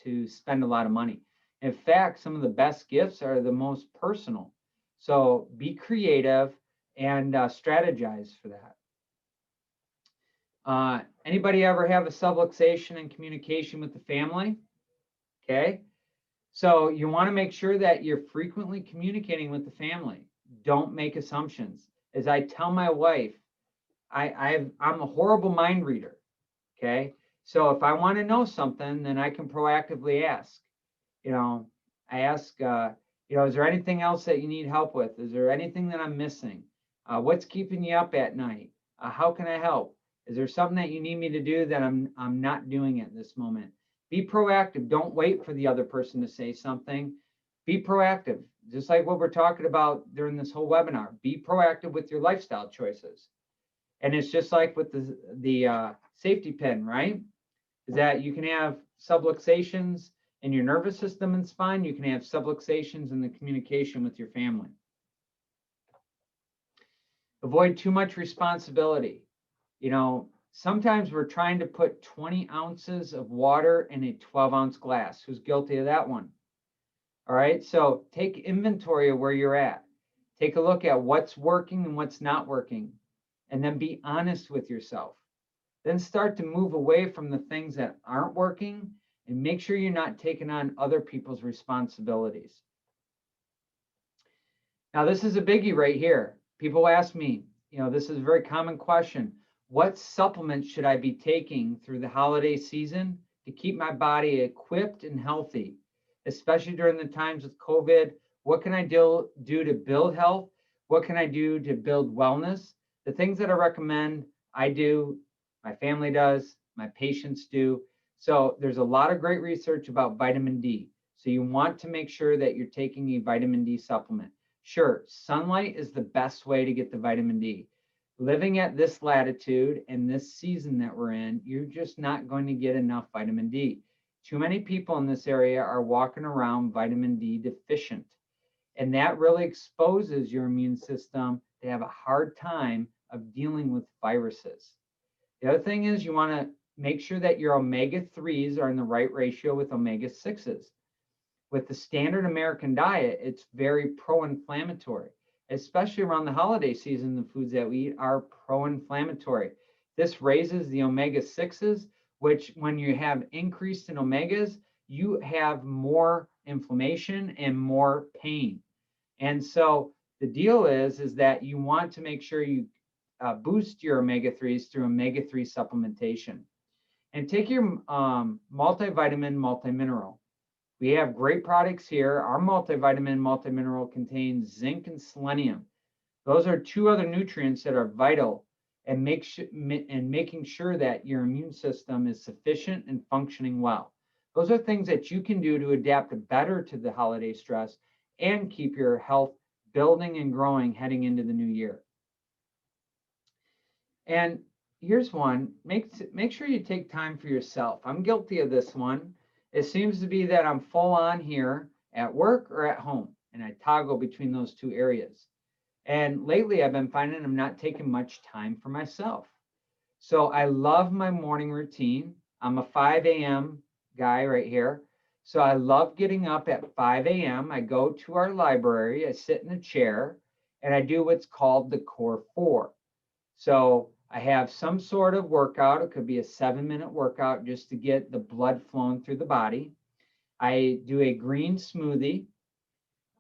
to spend a lot of money. In fact, some of the best gifts are the most personal. So be creative and strategize for that. Anybody ever have a subluxation and communication with the family? Okay. So you want to make sure that you're frequently communicating with the family. Don't make assumptions. As I tell my wife, I'm a horrible mind reader. Okay. So if I want to know something, then I can proactively ask. I ask, is there anything else that you need help with? Is there anything that I'm missing? What's keeping you up at night? How can I help? Is there something that you need me to do that I'm not doing at this moment? Be proactive. Don't wait for the other person to say something. Be proactive. Just like what we're talking about during this whole webinar. Be proactive with your lifestyle choices. And it's just like with the safety pin, right? Is that you can have subluxations in your nervous system and spine. You can have subluxations in the communication with your family. Avoid too much responsibility. Sometimes we're trying to put 20 ounces of water in a 12-ounce glass. Who's guilty of that one? All right, so take inventory of where you're at. Take a look at what's working and what's not working, and then be honest with yourself. Then start to move away from the things that aren't working and make sure you're not taking on other people's responsibilities. Now, this is a biggie right here. People ask me, this is a very common question. What supplements should I be taking through the holiday season to keep my body equipped and healthy? especially during the times with COVID. What can I do to build health? What can I do to build wellness? The things that I recommend, I do, my family does, my patients do. So there's a lot of great research about vitamin D. So you want to make sure that you're taking a vitamin D supplement. Sure, sunlight is the best way to get the vitamin D. Living at this latitude and this season that we're in, you're just not going to get enough vitamin D. Too many people in this area are walking around vitamin D deficient. And that really exposes your immune system to have a hard time of dealing with viruses. The other thing is you want to make sure that your omega-3s are in the right ratio with omega-6s. With the standard American diet, it's very pro-inflammatory, especially around the holiday season. The foods that we eat are pro-inflammatory. This raises the omega-6s, which when you have increased in omegas, you have more inflammation and more pain. And so the deal is that you want to make sure you boost your omega-3s through omega-3 supplementation. And take your multivitamin, multimineral. We have great products here. Our multivitamin, multimineral contains zinc and selenium. Those are two other nutrients that are vital and making sure that your immune system is sufficient and functioning well. Those are things that you can do to adapt better to the holiday stress and keep your health building and growing heading into the new year. And here's one, make sure you take time for yourself. I'm guilty of this one. It seems to be that I'm full on here at work or at home, and I toggle between those two areas. And lately I've been finding I'm not taking much time for myself. So I love my morning routine. I'm a 5 a.m. guy right here. So I love getting up at 5 a.m. I go to our library, I sit in a chair, and I do what's called the Core 4. So I have some sort of workout. It could be a 7-minute workout just to get the blood flowing through the body. I do a green smoothie.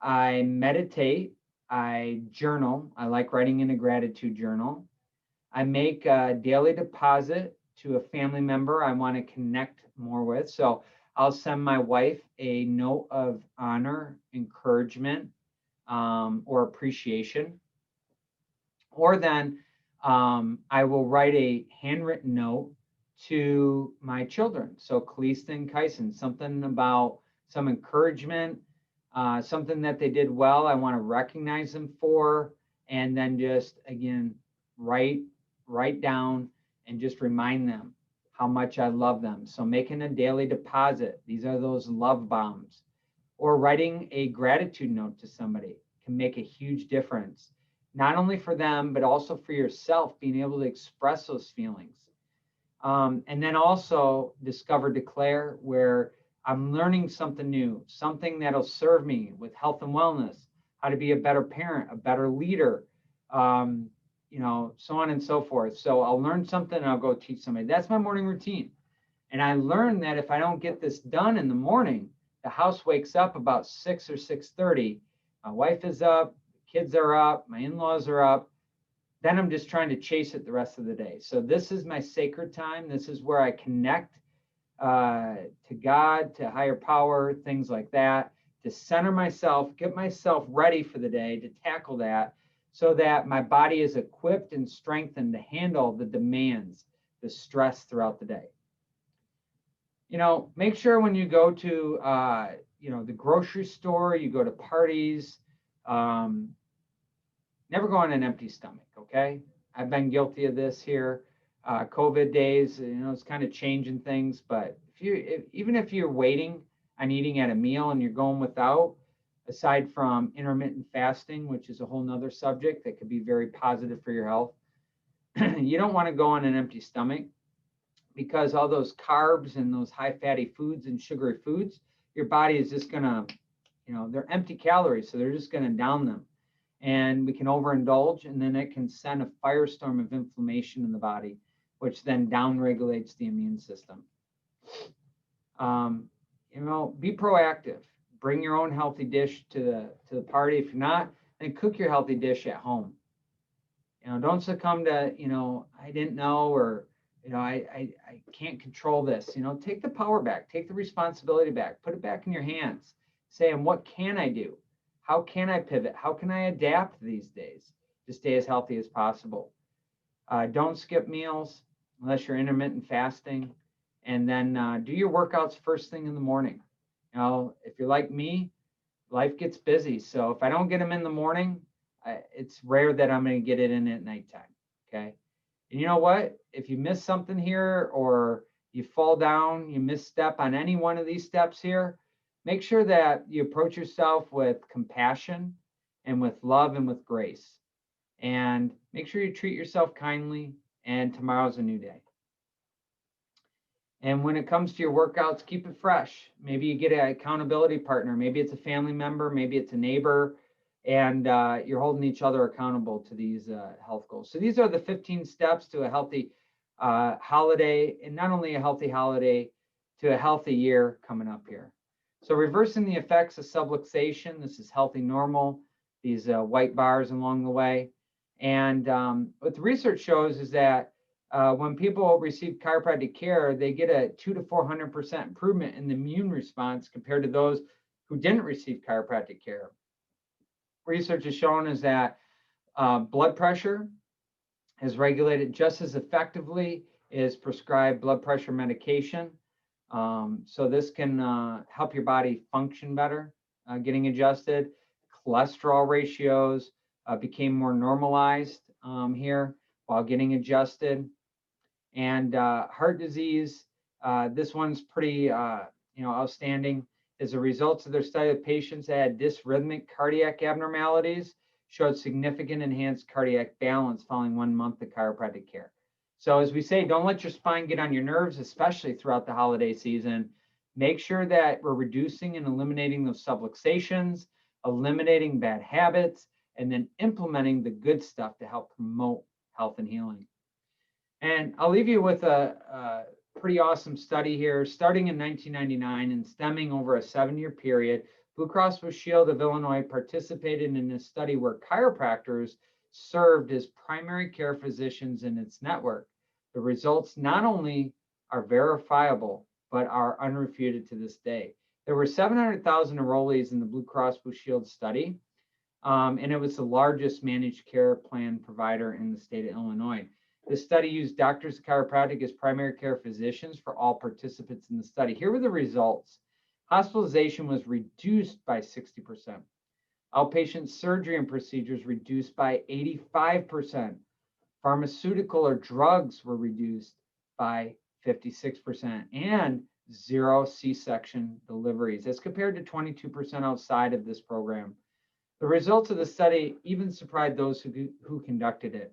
I meditate. I journal. I like writing in a gratitude journal. I make a daily deposit to a family member I want to connect more with. So I'll send my wife a note of honor, encouragement, or appreciation. Or then I will write a handwritten note to my children. So Kalista and Kyson, something about some encouragement, something that they did well, I want to recognize them for, and then just, again, write down and just remind them how much I love them. So making a daily deposit, these are those love bombs. Or writing a gratitude note to somebody can make a huge difference, not only for them, but also for yourself, being able to express those feelings. And then also Discover Declare, where I'm learning something new, something that'll serve me with health and wellness, how to be a better parent, a better leader, so on and so forth. So I'll learn something and I'll go teach somebody. That's my morning routine. And I learned that if I don't get this done in the morning, the house wakes up about 6 or 6:30. My wife is up, kids are up, my in-laws are up. Then I'm just trying to chase it the rest of the day. So this is my sacred time. This is where I connect to God, to higher power, things like that, to center myself, get myself ready for the day, to tackle that, so that my body is equipped and strengthened to handle the demands, the stress throughout the day. Make sure when you go to, the grocery store, you go to parties, never go on an empty stomach, okay? I've been guilty of this here. COVID days, it's kind of changing things, but even if you're waiting on eating at a meal and you're going without, aside from intermittent fasting, which is a whole nother subject that could be very positive for your health, you don't want to go on an empty stomach, because all those carbs and those high fatty foods and sugary foods, your body is just going to, they're empty calories, so they're just going to down them. And we can overindulge, and then it can send a firestorm of inflammation in the body, which then downregulates the immune system. Be proactive. Bring your own healthy dish to the party. If you're not, then cook your healthy dish at home. Don't succumb to, I didn't know, or I can't control this. Take the power back, take the responsibility back, put it back in your hands. Saying, what can I do? How can I pivot? How can I adapt these days to stay as healthy as possible? Don't skip meals unless you're intermittent fasting. And then do your workouts first thing in the morning. If you're like me, life gets busy. So if I don't get them in the morning, it's rare that I'm going to get it in at nighttime. Okay. And you know what? If you miss something here or you fall down, you misstep on any one of these steps here, make sure that you approach yourself with compassion and with love and with grace. And make sure you treat yourself kindly. And tomorrow's a new day. And when it comes to your workouts, keep it fresh. Maybe you get an accountability partner. Maybe it's a family member. Maybe it's a neighbor. And you're holding each other accountable to these health goals. So these are the 15 steps to a healthy holiday, and not only a healthy holiday, to a healthy year coming up here. So reversing the effects of subluxation. This is healthy normal, these white bars along the way. And what the research shows is that when people receive chiropractic care, they get a 200 to 400% improvement in the immune response compared to those who didn't receive chiropractic care. Research has shown is that blood pressure is regulated just as effectively as prescribed blood pressure medication. So this can help your body function better, getting adjusted. Cholesterol ratios became more normalized here while getting adjusted. And heart disease, this one's pretty outstanding. As a result of their study of patients that had dysrhythmic cardiac abnormalities, showed significant enhanced cardiac balance following 1 month of chiropractic care. So as we say, don't let your spine get on your nerves, especially throughout the holiday season. Make sure that we're reducing and eliminating those subluxations, eliminating bad habits, and then implementing the good stuff to help promote health and healing. And I'll leave you with a pretty awesome study here. Starting in 1999 and stemming over a 7-year period, Blue Cross Blue Shield of Illinois participated in a study where chiropractors served as primary care physicians in its network. The results not only are verifiable, but are unrefuted to this day. There were 700,000 enrollees in the Blue Cross Blue Shield study, and it was the largest managed care plan provider in the state of Illinois. This study used doctors of chiropractic as primary care physicians for all participants in the study. Here were the results. Hospitalization was reduced by 60%. Outpatient surgery and procedures reduced by 85%. Pharmaceutical or drugs were reduced by 56%, and 0 C-section deliveries as compared to 22% outside of this program. The results of the study even surprised those who conducted it.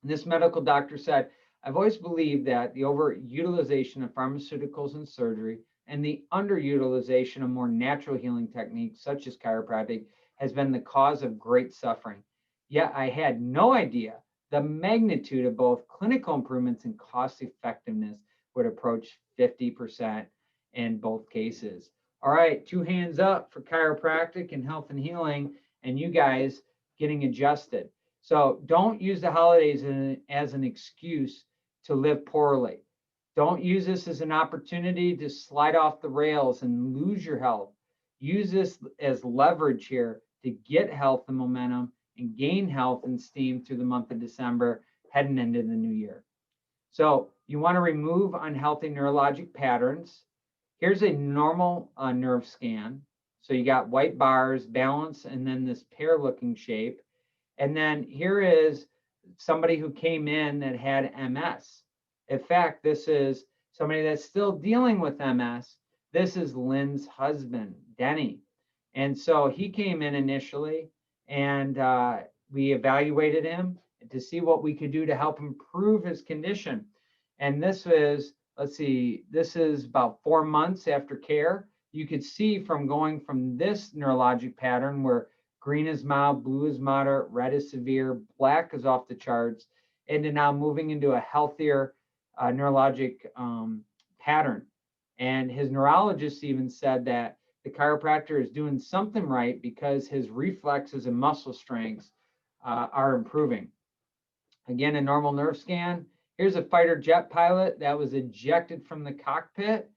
And this medical doctor said, I've always believed that the overutilization of pharmaceuticals and surgery and the underutilization of more natural healing techniques, such as chiropractic, has been the cause of great suffering. Yet I had no idea the magnitude of both clinical improvements and cost effectiveness would approach 50% in both cases. All right, 2 hands up for chiropractic and health and healing, and you guys getting adjusted. So don't use the holidays as an excuse to live poorly. Don't use this as an opportunity to slide off the rails and lose your health. Use this as leverage here to get health and momentum and gain health and steam through the month of December, heading into the new year. So you want to remove unhealthy neurologic patterns. Here's a normal nerve scan. So you got white bars, balance, and then this pear-looking shape. And then here is somebody who came in that had MS. In fact, this is somebody that's still dealing with MS. This is Lynn's husband, Denny. And so he came in initially, and we evaluated him to see what we could do to help improve his condition. And this is, let's see, this is about 4 months after care. You could see from going from this neurologic pattern where green is mild, blue is moderate, red is severe, black is off the charts, into now moving into a healthier neurologic pattern. And his neurologist even said that the chiropractor is doing something right because his reflexes and muscle strengths are improving. Again, a normal nerve scan, Here's a fighter jet pilot that was ejected from the cockpit,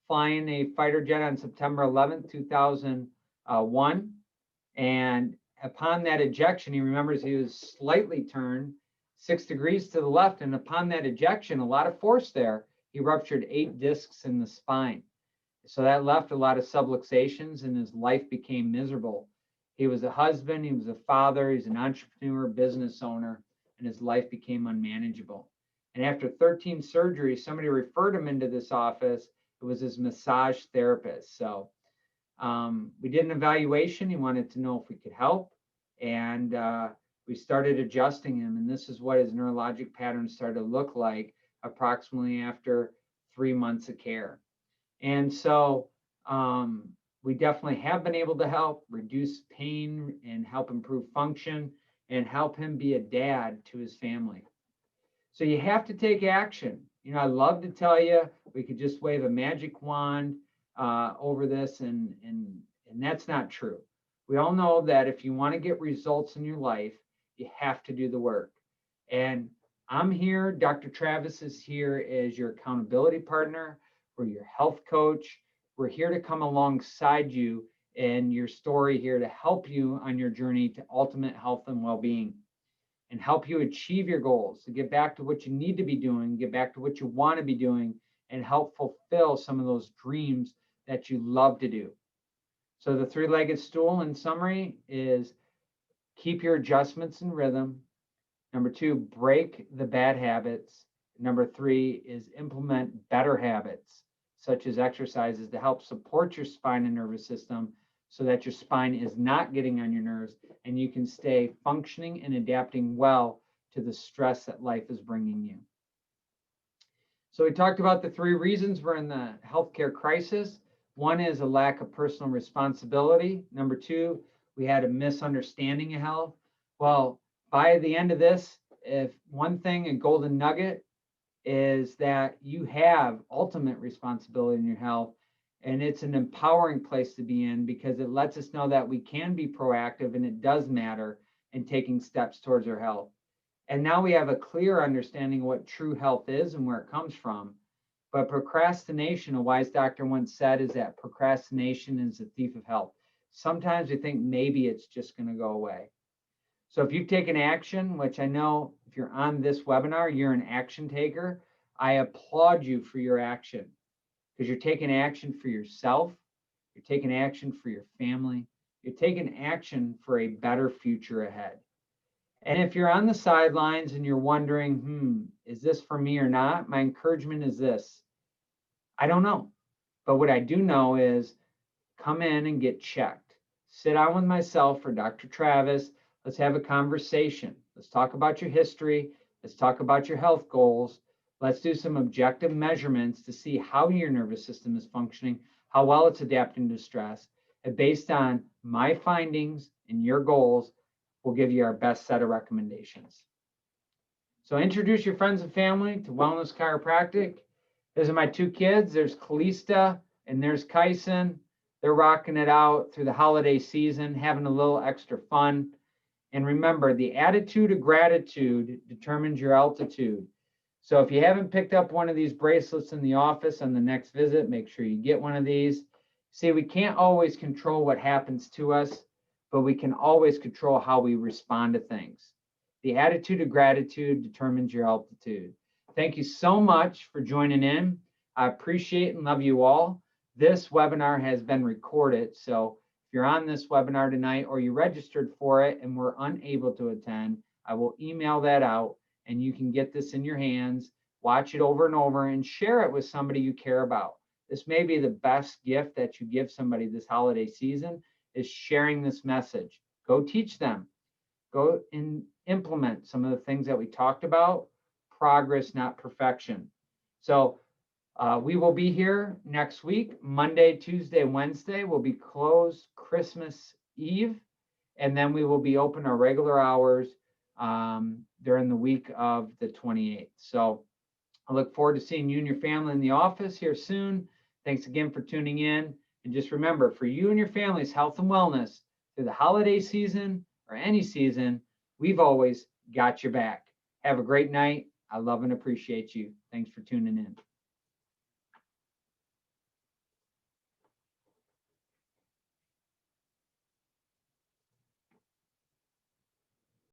flying a fighter jet on September 11th, 2001. And upon that ejection, he remembers he was slightly turned 6 degrees to the left. And upon that ejection, a lot of force there, he ruptured 8 discs in the spine. So that left a lot of subluxations and his life became miserable. He was a husband, he was a father, he's an entrepreneur, business owner, and his life became unmanageable. And after 13 surgeries, somebody referred him into this office. It was his massage therapist. So we did an evaluation. He wanted to know if we could help. And we started adjusting him. And this is what his neurologic patterns started to look like approximately after 3 months of care. And so we definitely have been able to help reduce pain and help improve function and help him be a dad to his family. So you have to take action. You know, I love to tell you we could just wave a magic wand over this, and that's not true. We all know that if you want to get results in your life, you have to do the work. And I'm here, Dr. Travis is here as your accountability partner. We're your health coach. We're here to come alongside you in your story here to help you on your journey to ultimate health and well-being and help you achieve your goals, to get back to what you need to be doing, get back to what you want to be doing, and help fulfill some of those dreams that you love to do. So the three-legged stool in summary is keep your adjustments in rhythm. Number 2, break the bad habits. Number 3 is implement better habits, such as exercises to help support your spine and nervous system so that your spine is not getting on your nerves and you can stay functioning and adapting well to the stress that life is bringing you. So we talked about the 3 reasons we're in the healthcare crisis. 1 is a lack of personal responsibility. Number 2, we had a misunderstanding of health. Well, by the end of this, if one thing, a golden nugget, is that you have ultimate responsibility in your health. And it's an empowering place to be in because it lets us know that we can be proactive and it does matter in taking steps towards our health. And now we have a clear understanding of what true health is and where it comes from. But procrastination, a wise doctor once said, is that procrastination is a thief of health. Sometimes we think maybe it's just going to go away. So if you've taken action, which I know if you're on this webinar, you're an action taker, I applaud you for your action because you're taking action for yourself, you're taking action for your family, you're taking action for a better future ahead. And if you're on the sidelines and you're wondering, is this for me or not? My encouragement is this. I don't know. But what I do know is come in and get checked. Sit down with myself or Dr. Travis. Let's have a conversation. Let's talk about your history. Let's talk about your health goals. Let's do some objective measurements to see how your nervous system is functioning, how well it's adapting to stress. And based on my findings and your goals, we'll give you our best set of recommendations. So introduce your friends and family to Wellness Chiropractic. Those are my 2 kids. There's Kalista and there's Kyson. They're rocking it out through the holiday season, having a little extra fun. And remember, the attitude of gratitude determines your altitude. So if you haven't picked up one of these bracelets in the office on the next visit, make sure you get one of these. See, we can't always control what happens to us, but we can always control how we respond to things. The attitude of gratitude determines your altitude. Thank you so much for joining in. I appreciate and love you all. This webinar has been recorded, so if you're on this webinar tonight or you registered for it and were unable to attend, I will email that out and you can get this in your hands, watch it over and over and share it with somebody you care about. This may be the best gift that you give somebody this holiday season is sharing this message. Go teach them. Go and implement some of the things that we talked about. Progress, not perfection. So we will be here next week, Monday, Tuesday, Wednesday. We'll be closed Christmas Eve, and then we will be open our regular hours during the week of the 28th. So I look forward to seeing you and your family in the office here soon. Thanks again for tuning in. And just remember, for you and your family's health and wellness through the holiday season or any season, we've always got your back. Have a great night. I love and appreciate you. Thanks for tuning in.